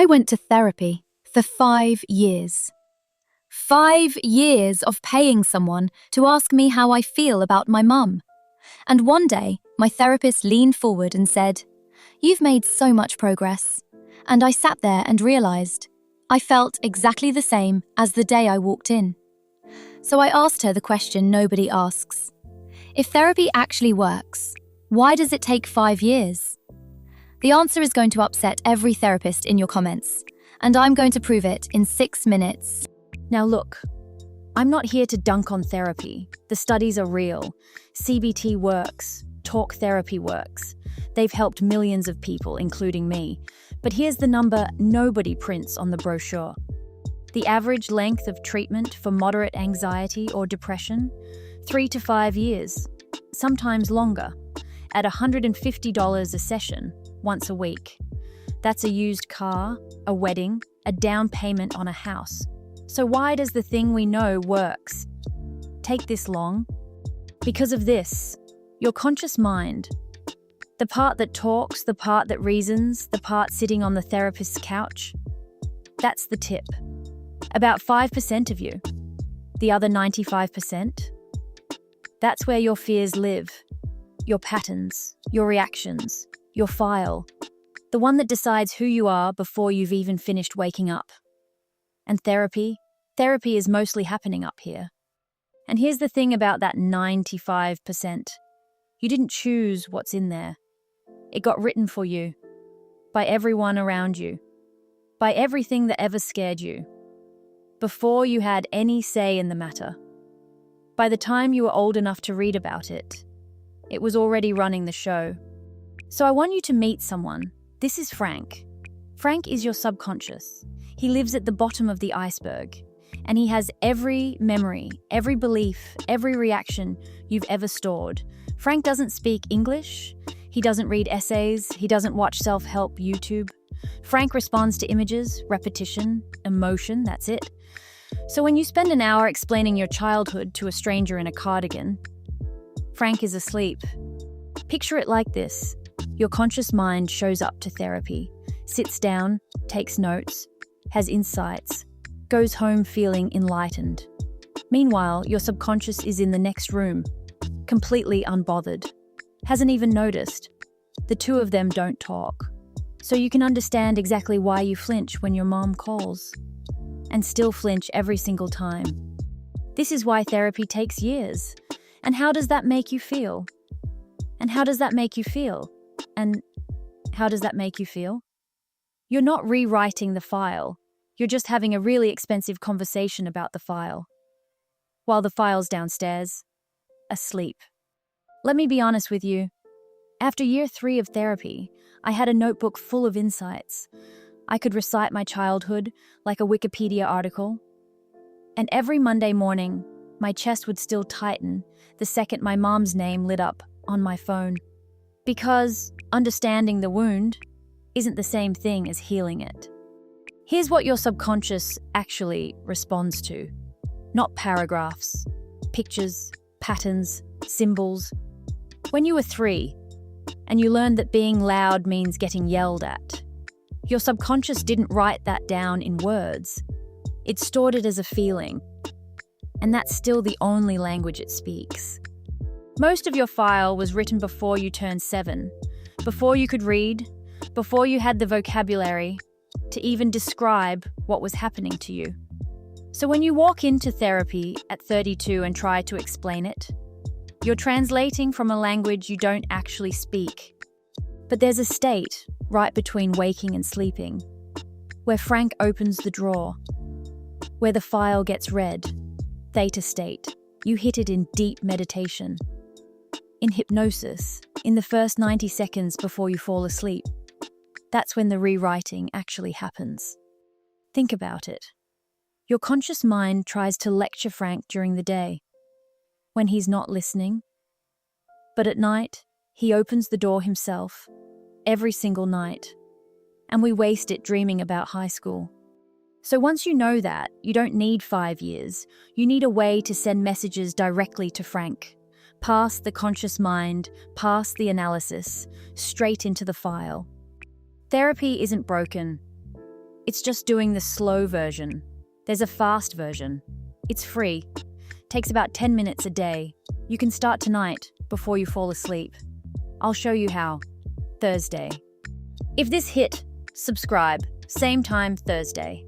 I went to therapy for 5 years. 5 years of paying someone to ask me how I feel about my mum. And one day, my therapist leaned forward and said, "You've made so much progress." And I sat there and realized I felt exactly the same as the day I walked in. So I asked her the question nobody asks. If therapy actually works, why does it take 5 years? The answer is going to upset every therapist in your comments, and I'm going to prove it in 6 minutes. Now look, I'm not here to dunk on therapy. The studies are real. CBT works. Talk therapy works. They've helped millions of people, including me. But here's the number nobody prints on the brochure. The average length of treatment for moderate anxiety or depression? 3 to 5 years, sometimes longer, at $150 a session, once a week. That's a used car, a wedding, a down payment on a house. So why does the thing we know works take this long? Because of this, your conscious mind. The part that talks, the part that reasons, the part sitting on the therapist's couch. That's the tip. About 5% of you. The other 95%? That's where your fears live. Your patterns, your reactions, your file. The one that decides who you are before you've even finished waking up. And therapy is mostly happening up here. And here's the thing about that 95%. You didn't choose what's in there. It got written for you. By everyone around you. By everything that ever scared you. Before you had any say in the matter. By the time you were old enough to read about it, it was already running the show. So I want you to meet someone. This is Frank. Frank is your subconscious. He lives at the bottom of the iceberg. And he has every memory, every belief, every reaction you've ever stored. Frank doesn't speak English. He doesn't read essays. He doesn't watch self-help YouTube. Frank responds to images, repetition, emotion, that's it. So when you spend an hour explaining your childhood to a stranger in a cardigan, Frank is asleep. Picture it like this. Your conscious mind shows up to therapy, sits down, takes notes, has insights, goes home feeling enlightened. Meanwhile, your subconscious is in the next room, completely unbothered, hasn't even noticed. The two of them don't talk. So you can understand exactly why you flinch when your mom calls. And still flinch every single time. This is why therapy takes years. And how does that make you feel? And how does that make you feel? And how does that make you feel? You're not rewriting the file. You're just having a really expensive conversation about the file. While the file's downstairs, asleep. Let me be honest with you. After year 3 of therapy, I had a notebook full of insights. I could recite my childhood like a Wikipedia article. And every Monday morning, my chest would still tighten the second my mom's name lit up on my phone. Because understanding the wound isn't the same thing as healing it. Here's what your subconscious actually responds to. Not paragraphs, pictures, patterns, symbols. When you were 3, and you learned that being loud means getting yelled at, your subconscious didn't write that down in words. It stored it as a feeling. And that's still the only language it speaks. Most of your file was written before you turned 7, before you could read, before you had the vocabulary to even describe what was happening to you. So when you walk into therapy at 32 and try to explain it, you're translating from a language you don't actually speak. But there's a state right between waking and sleeping, where Frank opens the drawer, where the file gets read, theta state. You hit it in deep meditation. In hypnosis, in the first 90 seconds before you fall asleep. That's when the rewriting actually happens. Think about it. Your conscious mind tries to lecture Frank during the day, when he's not listening. But at night, he opens the door himself, every single night, and we waste it dreaming about high school. So once you know that, you don't need 5 years. You need a way to send messages directly to Frank, past the conscious mind, past the analysis, straight into the file. Therapy isn't broken. It's just doing the slow version. There's a fast version. It's free. Takes about 10 minutes a day. You can start tonight, before you fall asleep. I'll show you how. Thursday. If this hit, subscribe. Same time Thursday.